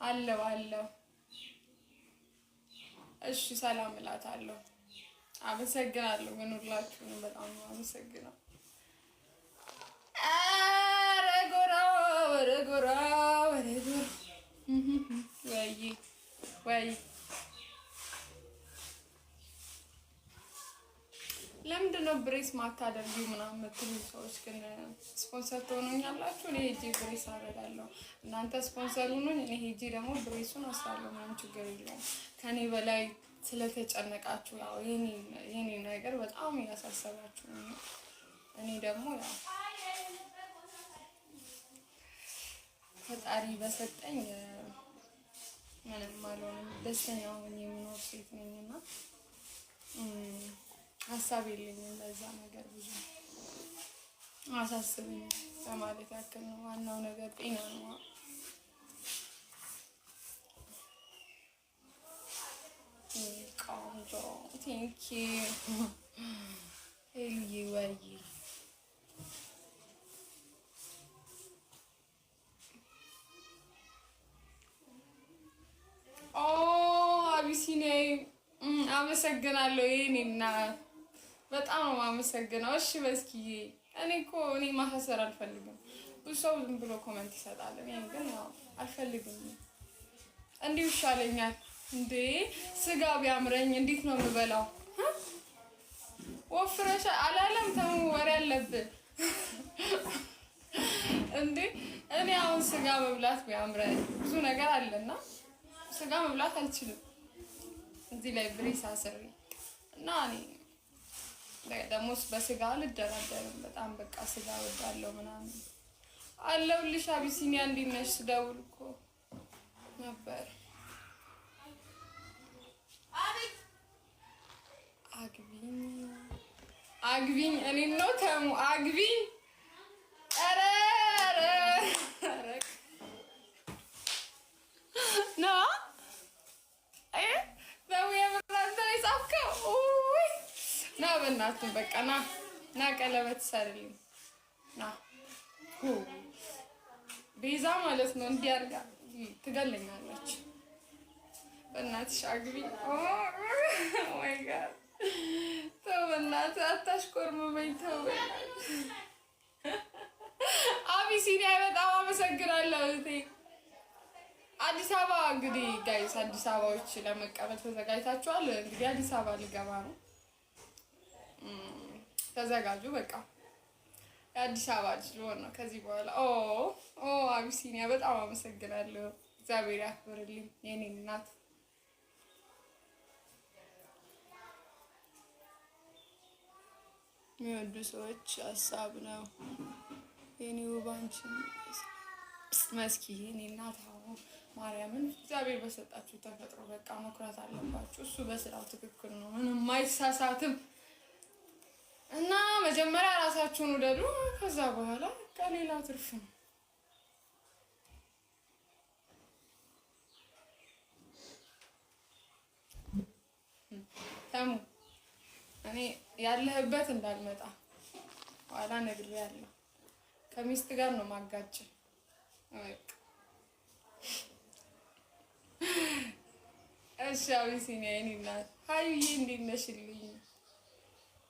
አለው እሺ ሰላም እላታለሁ። አመሰግናለሁ። ምን ሁላችሁንም በጣም አመሰግናለሁ። ረጎራ ወይ ለምንድን ነው ብሬስ ማታደርጊው ምናምን የምትሉ ሰዎች ግን ስፖንሰር ትሆኑኛላችሁ። እኔ ሄጄ ብሬስ አደርጋለሁ። እናንተ ስፖንሰር ሁኑኝ፣ እኔ ሄጄ ደግሞ ብሬሱን አስራለሁ። ምንም ችግር የለውም። ከኔ በላይ ስለተጨነቃችሁ ያው የኔ ነገር በጣም እያሳሰባችሁ ነው። እኔ ደግሞ ያው ፈጣሪ በሰጠኝ ምንም አልሆንም። ደስተኛ ሆኜ የምኖር ሴት ነኝና ሀሳብ የለኝም። ለዛ ነገር ብዙ አሳስብኝ ለማለት ያክል ነው። ዋናው ነገር ጤና ነው። ቆንጆ ቴንኪ ሄሉዬ ወይ አቢሲኒያ አመሰግናለሁ። የኔና በጣም ነው የማመሰግነው። እሺ በስኪዬ እኔ ማሳሰር አልፈልግም። ብዙ ሰው ዝም ብሎ ኮሜንት ይሰጣል። እኔ ግን ያው አልፈልግም። እንዲሁ ይሻለኛል። እንዴ ስጋ ቢያምረኝ እንዴት ነው የምበላው? ወፍረሻ አላለም ተሙ ወሬ አለብን እንዴ እኔ አሁን ስጋ መብላት ቢያምረኝ ብዙ ነገር አለና ስጋ መብላት አልችልም። እዚህ ላይ ብሬስ አስሬ እና እኔ ደግሞ በስጋ አልደራደርም። በጣም በቃ ስጋ ወዳለው ምናምን አለሁልሽ። አቢሲኒያ እንዴት ነሽ? ስደውል እኮ ነበር። አግቢኝ እኔ ነው ተሙ አግቢኝ። ኧረ ና ና በእናትህ በቃ ና ቀለበት ሰርልኝ ና። ቤዛ ማለት ነው እንዲያርጋ ትገለኛለች። በእናትሽ አግቢኝ። ኦ ማይ ጋድ ተው በእናትህ አታሽኮርመመኝ። ተው አቢሲኒያ በጣም አመሰግናለሁ እህቴ። አዲስ አበባ እንግዲህ ጋይስ አዲስ አበባዎች ለመቀበል ተዘጋጅታችኋል። እንግዲህ አዲስ አበባ ሊገባ ነው። ተዘጋጁ። በቃ የአዲስ አበባ ልጅ ልሆን ነው ከዚህ በኋላ። አቢሲኒያ በጣም አመሰግናለሁ። እግዚአብሔር ያክብርልኝ የኔ እናት። የሚወዱ ሰዎች ሀሳብ ነው የኔ ውባንቺ መስኪ የኔ እናት። ማርያምን እግዚአብሔር በሰጣችሁ ተፈጥሮ በቃ መኩራት አለባችሁ። እሱ በስራው ትክክል ነው፣ ምንም አይሳሳትም። እና መጀመሪያ ራሳችሁን ውደዱ፣ ከዛ በኋላ ከሌላው ትርፍ ነው። ተሙ እኔ ያለህበት እንዳልመጣ ኋላ ነግሬያለሁ። ከሚስት ጋር ነው ማጋጭ። እሺ አቢሲኒያ የኔ እናት ሀዩዬ እንዴት ነሽልኝ?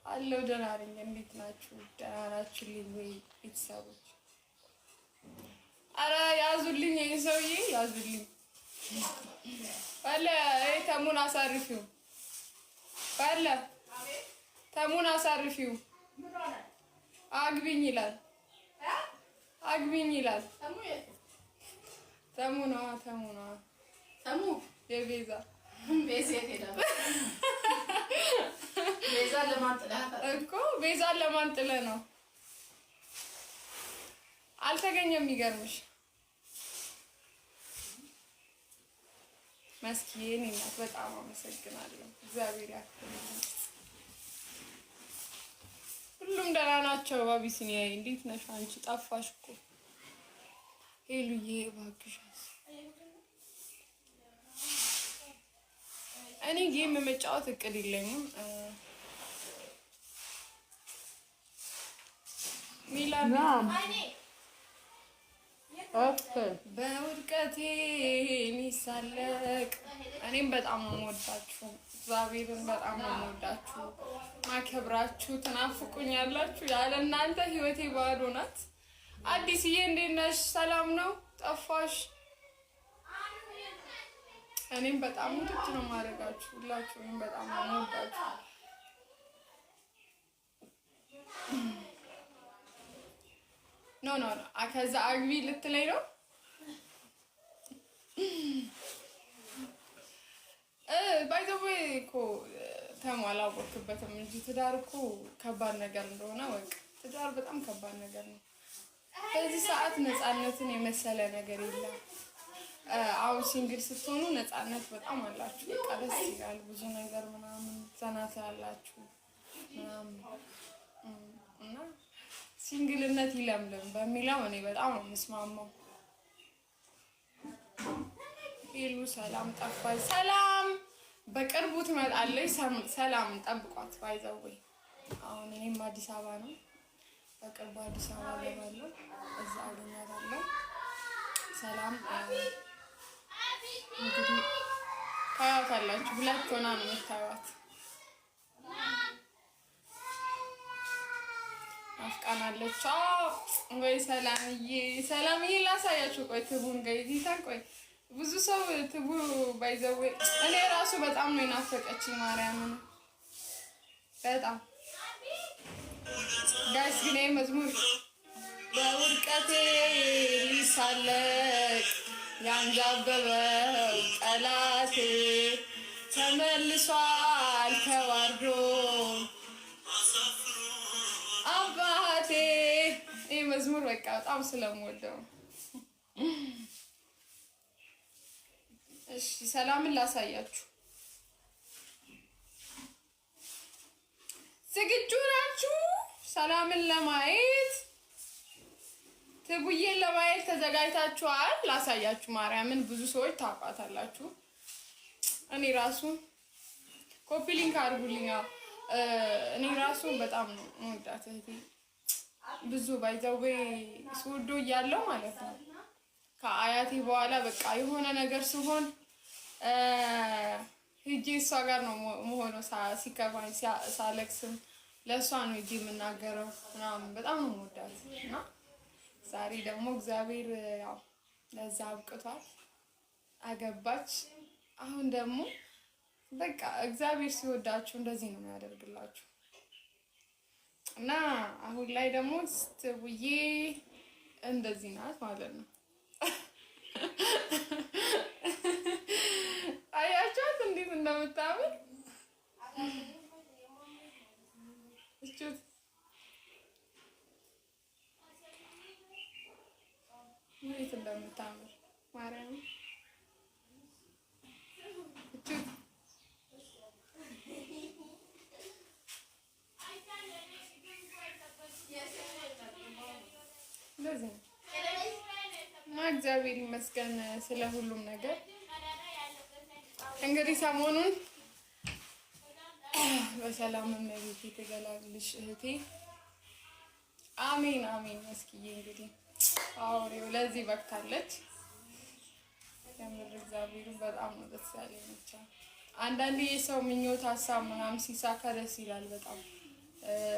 አለው ደህና ነኝ። እንዴት ናችሁ? ደህና ናችሁልኝ ወይ ቤተሰቦች? አረ ያዙልኝ፣ ይሄ ሰውዬ ያዙልኝ። ባለ ተሙን አሳርፊው፣ ባለ ተሙን አሳርፊው። አግቢኝ ይላል፣ አግቢኝ ይላል። ተሙና ተሙ የቤዛ ቤዛን ለማን ጥለህ ነው? አልተገኘም። የሚገርምሽ መስኪን እናት በጣም አመሰግናለሁ። እግዚአብሔር ያክብርልኝ። ሁሉም ደህና ናቸው። አቢሲኒያ እንዴት ነሽ አንቺ? ጠፋሽ እኮ ሄሉዬ እባክሽ። እኔ ጌም መጫወት እቅድ የለኝም። ሚላን በውድቀቴ የሚሳለቅ እኔም በጣም ነው የምወዳችሁ። እግዚአብሔርን በጣም ነው የምወዳችሁ ማከብራችሁ። ትናፍቁኛላችሁ። ያለ እናንተ ህይወቴ ባዶ ናት። አዲስዬ እንዴት ነሽ? ሰላም ነው? ጠፋሽ። እኔም በጣም ውድድ ነው ማድረጋችሁ። ሁላችሁም በጣም ነው የምወዳችሁ። ኖ ከዛ አግቢ ልትለኝ ነው? ባይ ዘ ወይ እኮ ተሟላወቅበትም እንጂ ትዳር እኮ ከባድ ነገር እንደሆነ ወቅ ትዳር በጣም ከባድ ነገር ነው። በዚህ ሰዓት ነፃነትን የመሰለ ነገር የለም። አሁን ሲንግል ስትሆኑ ነፃነት በጣም አላችሁ። በቃ ደስ ይላል። ብዙ ነገር ምናምን ዘናት ያላችሁ ምናምን እና ሲንግልነት ይለምልም በሚለው እኔ በጣም ነው የምስማማው። ሄሉ ሰላም ጠፋች። ሰላም በቅርቡ ትመጣለች። ሰላም ጠብቋት። ባይዘው አሁን እኔም አዲስ አበባ ነው። በቅርቡ አዲስ አበባ ገባለሁ። እዛ አገኛታለሁ። ሰላም እንግዲህ ታያታላችሁ። ሁለት ሆና ነው የምታዩት። አፍቃናለች ወይ? ሰላምዬ ላሳያችሁ። ቆይ ትቡን ገይዚታን ቆይ ብዙ ሰው ትቡ ባይዘው እኔ ራሱ በጣም ነው የናፈቀችኝ ማርያምን በጣም ጋይስ። ግን መዝሙር በውድቀቴ ሊሳለቅ ያንዣበበው ጠላቴ ተመልሷል ተዋርዶ አባቴ። ይህ መዝሙር በቃ በጣም ስለምወደው። እሺ ሰላምን ላሳያችሁ። ዝግጁ ናችሁ? ሰላምን ለማየት ትቡዬን ለማየት ተዘጋጅታችኋል? ላሳያችሁ። ማርያምን ብዙ ሰዎች ታውቃታላችሁ። እኔ ራሱ ኮፒ ሊንክ አድርጉልኝ። እኔ ራሱ በጣም ነው የምወዳት እህቴ። ብዙ ባይዘዌ ስወዶ እያለው ማለት ነው ከአያቴ በኋላ በቃ የሆነ ነገር ሲሆን ሂጂ እሷ ጋር ነው መሆነው። ሲከፋኝ ሳለቅስም ለእሷ ነው ሂጂ የምናገረው ምናምን። በጣም ነው የምወዳት እና ዛሬ ደግሞ እግዚአብሔር ያው ለዛ አብቅቷል። አገባች። አሁን ደግሞ በቃ እግዚአብሔር ሲወዳችሁ እንደዚህ ነው የሚያደርግላችሁ እና አሁን ላይ ደግሞ ትቡዬ እንደዚህ ናት ማለት ነው። አያቻት እንዴት እንደምታምር እቹት እንዴት እንደምታምር ማርያም እቹት እንደዚህ እና እግዚአብሔር ይመስገን ስለ ሁሉም ነገር። እንግዲህ ሰሞኑን በሰላም እመቤቴ ትገላግልሽ እህቴ። አሜን አሜን። መስኪዬ እንግዲህ አውሬው ለዚህ በቅታለች። የምር እግዚአብሔር በጣም ነው ደስ ያለኝ። ብቻ አንዳንዴ የሰው ምኞት ሀሳብ ምናምን ሲሳካ ደስ ይላል በጣም።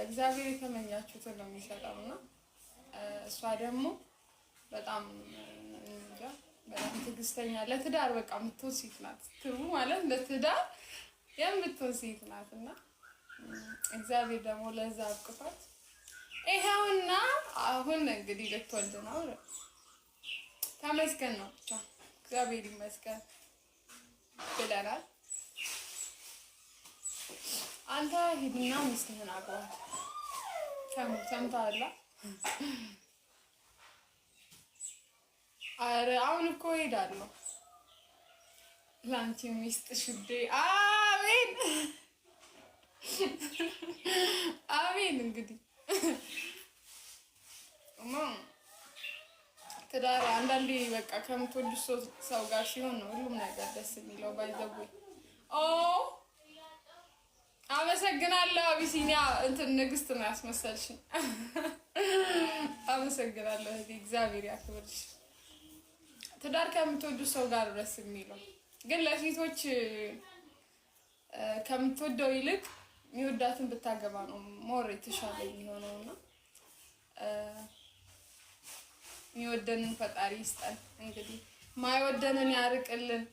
እግዚአብሔር የተመኛችሁትን ነው የሚሰጠውና እሷ ደግሞ በጣም በጣም ትዕግስተኛ ለትዳር በቃ የምትሆን ሴት ናት። ትቡ ማለት ለትዳር የምትሆን ሴት ናት እና እግዚአብሔር ደግሞ ለዛ አብቅቷት ይኸውና አሁን እንግዲህ ልትወልድ ነው። ተመስገን ነው ብቻ እግዚአብሔር ይመስገን ብለናል። አንተ ሂድና ሚስትህን አግባት። ሰምተሃል? አረ አሁን እኮ ሄዳለሁ ላንቺ ሚስት ሽዴ። አሜን አሜን። እንግዲህ ትዳር አንዳንዴ በቃ ከምትወዱት ሰው ጋር ሲሆን ነው ሁሉም ነገር ደስ የሚለው። ባይዘቡ አመሰግናለሁ። አቢሲኒያ እንትን ንግስት ነው ያስመሰልሽኝ። አመሰግናለሁ እህቴ፣ እግዚአብሔር ያክብርሽ። ትዳር ከምትወዱ ሰው ጋር ደስ የሚለው ግን ለሴቶች ከምትወደው ይልቅ የሚወዳትን ብታገባ ነው ሞር የተሻለ የሚሆነው እና የሚወደንን ፈጣሪ ይስጠን። እንግዲህ ማይወደንን ያርቅልን።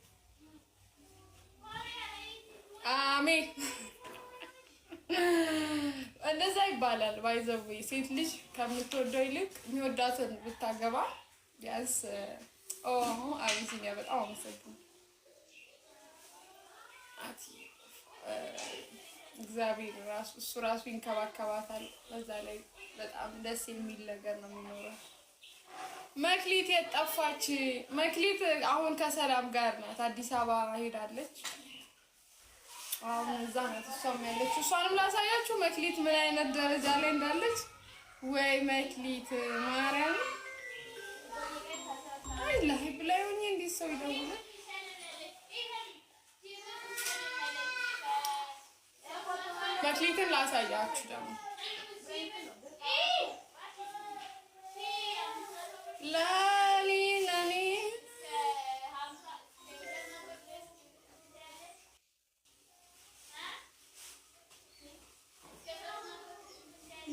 አሜን። እንደዛ ይባላል። ባይዘው ሴት ልጅ ከምትወደው ይልቅ የሚወዳትን ብታገባ ቢያንስ አቢሲኒያ በጣም አመሰግናለሁ። እግዚአብሔር እሱ ራሱ ይንከባከባታል። በዛ ላይ በጣም ደስ የሚል ነገር ነው የሚኖረው። መክሊት የጠፋች መክሊት አሁን ከሰላም ጋር ናት። አዲስ አበባ ሄዳለች። አሁን እዛ ናት እሷም ያለችው። እሷንም ላሳያችሁ መክሊት ምን አይነት ደረጃ ላይ እንዳለች። ወይ መክሊት ማርያም አይ ላይ ብላይ ሆኜ እንዴት ሰው ይደውላል? መክሊትን ላሳያችሁ ደግሞ ላሊ ላሊ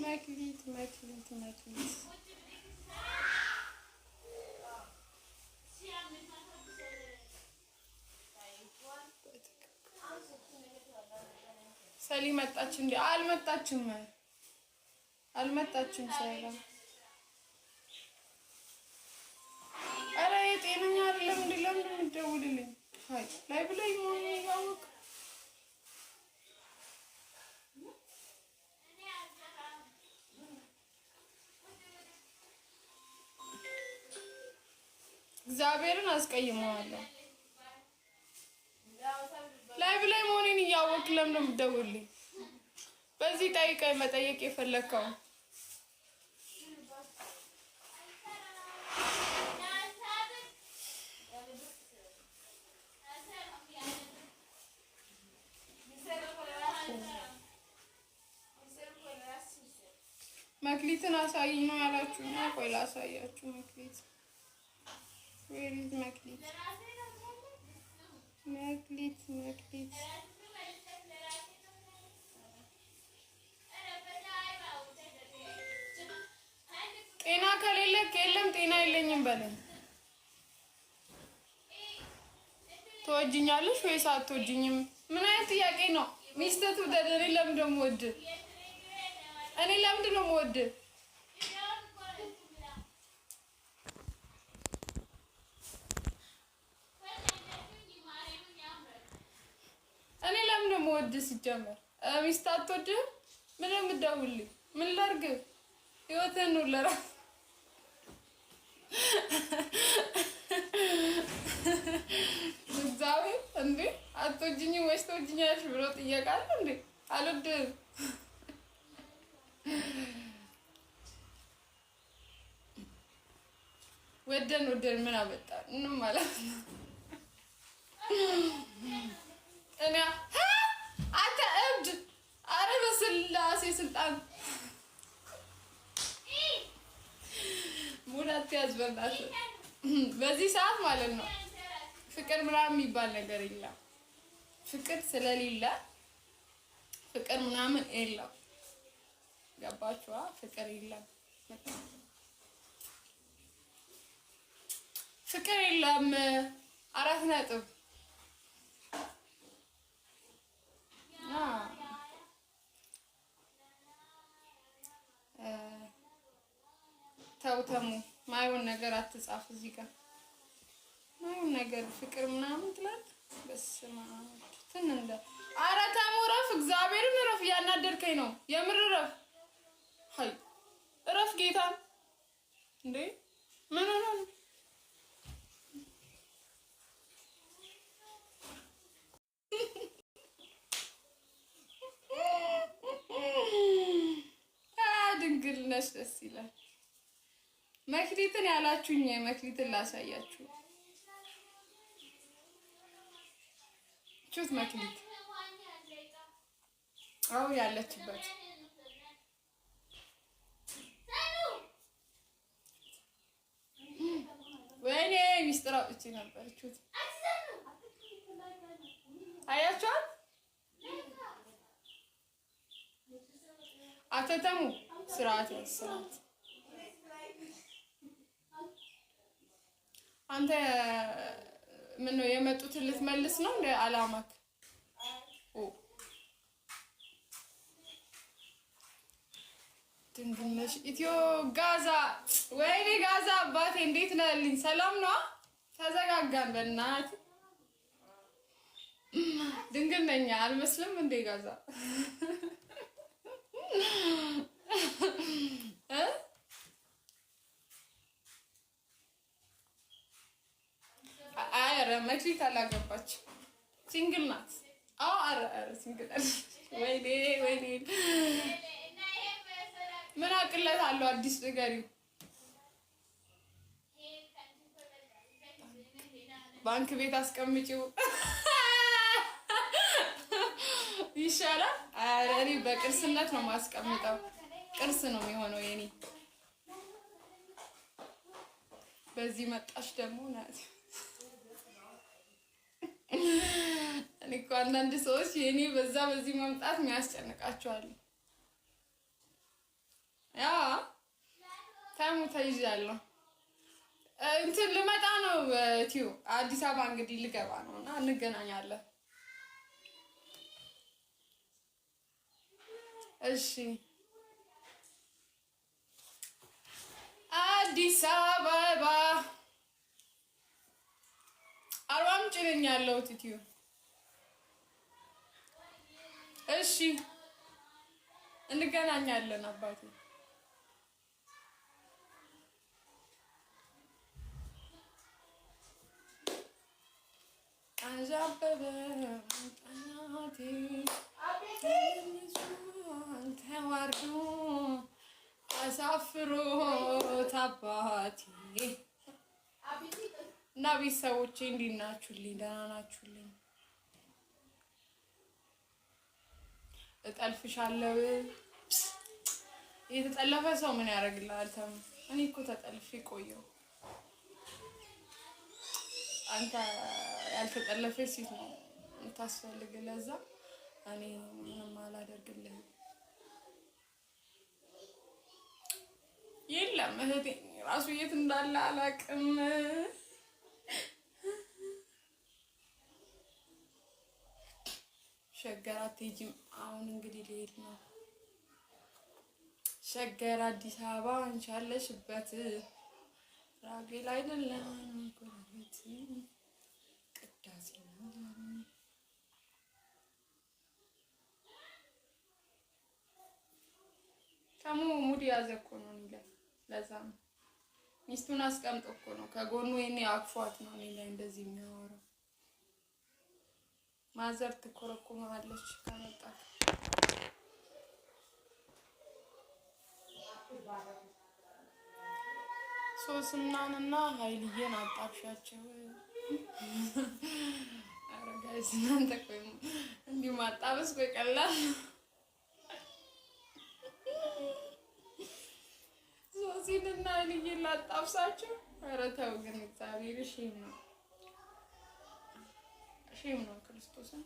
መክሊት መክሊት መክሊት ሰሊ መጣች እንዴ? አልመጣችም ሰላም። ኧረ የጤነኛ አይደለም እንዴ? ለምን እንደምትደውልልኝ? አይ ላይ ብለኝ ሞኝ ያውቅ እግዚአብሔርን አስቀይመዋለሁ። ላይ ብለኝ ሞኝን እያወቅ ለምን እንደምትደውልልኝ? በዚህ ጠይቀኝ መጠየቅ የፈለከው መክሊትን አሳይኝ ነው ያላችሁና፣ ቆይ ላሳያችሁ። መክሊት where is መክሊት? መክሊት ጤና ከሌለ የለም ጤና የለኝም በለኝ። ትወጂኛለሽ ወይስ አትወጂኝም? ምን አይነት ጥያቄ ነው? ሚስትህ ትውደድ። እኔ ለምን ደግሞ ወድ እኔ ለምንድን ነው የምወድ? እኔ ለምን ነው የምወድ? ሲጀመር ሚስት አትወድም? ምን ነው የምትደውልልኝ? ምን ላድርግ? ህይወትህን ነው ለራስ እግዚአብሔር እንዴ አትወጂኝም ወይስ ትወጂኛለሽ ብሎ ጥያቄ አለ እንዴ? አልወድም። ወደን ምን አመጣን? ምንም ማለት ነው። እኔ አንተ እብድ! ኧረ በስላሴ ስልጣን ሙላት ያዝ በእናትህ። በዚህ ሰዓት ማለት ነው ፍቅር ምናምን የሚባል ነገር የለም። ፍቅር ስለሌለ ፍቅር ምናምን የለም። ገባችኋ? ፍቅር የለም፣ ፍቅር የለም። 4 ነጥብ። ተውተሙ ማይሆን ነገር አትጻፍ እዚህ ጋር ማይሆን ነገር ፍቅር ምናምን ትላለህ። በስመ አብ ትንንደ ኧረ ተሙ እረፍ፣ እግዚአብሔርን እረፍ። እያናደርከኝ ነው የምር እረፍ። ሀይ እረፍ ጌታ እንዴ ምን ሆነ ነው? ድንግል ነሽ ደስ ይላል። መክሊትን ያላችሁኝ መክሊትን ላሳያችሁ። ቹት መክሊት አው ያለችበት ወይኔ ሚስጥር አውጥቼ ነበር። እቹት አያችኋል? አተተሙ ስርዓት ስርዓት አንተ ምን ነው የመጡትን ልትመልስ ነው እንደ አላማክ? ድንግልነሽ ኢትዮ ጋዛ ወይኔ ጋዛ አባቴ እንዴት ነህልኝ? ሰላም ነው? ተዘጋጋን በእናት ድንግል ነኝ አልመስልም እንዴ ጋዛ አረ መክሊት አላገባች ሲንግል ናት። አረ ሲንግል ወይኔ ወይኔ ምን አቅለት አለው አዲስ ንገሪው። ባንክ ቤት አስቀምጪው ይሻላል። አረ እኔ በቅርስነት ነው ማስቀምጠው። ቅርስ ነው የሚሆነው የኔ። በዚህ መጣሽ ደግሞ ናት። እኔ እኮ አንዳንድ ሰዎች የኔ በዛ በዚህ መምጣት የሚያስጨንቃቸዋል። ያ ታሙ ተይዣለሁ። እንትን ልመጣ ነው ቲዩ አዲስ አበባ እንግዲህ ልገባ ነው እና እንገናኛለን። እሺ አዲስ አበባ አርባ ምንጭ ነኝ ያለሁት ቲዩ። እሺ እንገናኛለን አባቴ። አዛበበ ጠናቴ ተዋርዶ አሳፍሮ ታባቴ እና ቤተሰቦቼ እንዴት ናችሁልኝ? ደህና ናችሁልኝ? እጠልፍሻለሁ። የተጠለፈ ሰው ምን ያደርግልሃል? እኔ እኮ ተጠልፌ ቆየሁ። አንተ ያልተጠለፈ ሴት ነው የምታስፈልግ። ለዛ እኔ ምንም አላደርግልህም። የለም እህቴ ራሱ የት እንዳለ አላውቅም። ሸገር አትሄጂም? አሁን እንግዲህ ልሄድ ነው። ሸገር አዲስ አበባ አንቺ ያለሽበት ራጌል አይደለም ጎረቤት ቅዳሴ ነው። ታሙ ሙድ ያዘ እኮ ነው የሚለው። ለዛ ነው ሚስቱን አስቀምጦ እኮ ነው ከጎኑ የኔ አቅፏት ነው እኔ ላይ እንደዚህ የሚያወራው። ማዘር ትኮረኩማለች ከመጣ ሶስናንና ኃይልዬን አጣብሻቸው። ኧረ ጋይስ እናንተ ቆይ እንዲሁ ማጣበስ ቆይ ቀላል ሶሲንና ኃይልዬን ላጣብሳቸው። ኧረ ተው ግን እግዚአብሔር ሼም ነው ክርስቶስን።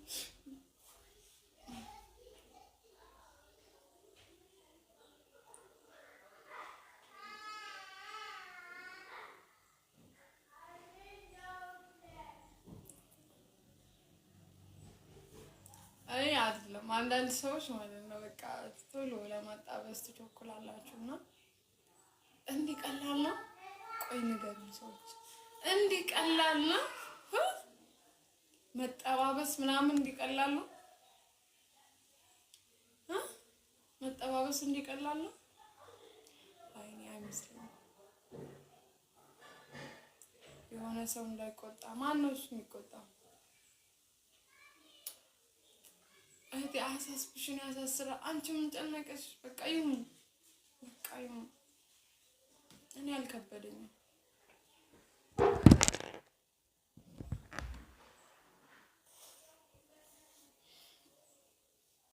አይ አይደለም አንዳንድ ሰዎች ማለት ነው በቃ ቶሎ ለማጣበስ ትቸኩላላችሁ እና እንዲህ ቀላል ነው። ቆይ ንገሩኝ ሰዎች እንዲህ ቀላል ነው መጠባበስ ምናምን እንዲቀላል ነው? መጠባበስ እንዲቀላል ነው? አይኔ አይመስልም። የሆነ ሰው እንዳይቆጣ። ማን ነው እሱ የሚቆጣው? እህቴ አሳስብሽን ያሳስራ። አንቺ ምን ጨነቀሽ? በቃ ይሁን እኔ አልከበደኝም።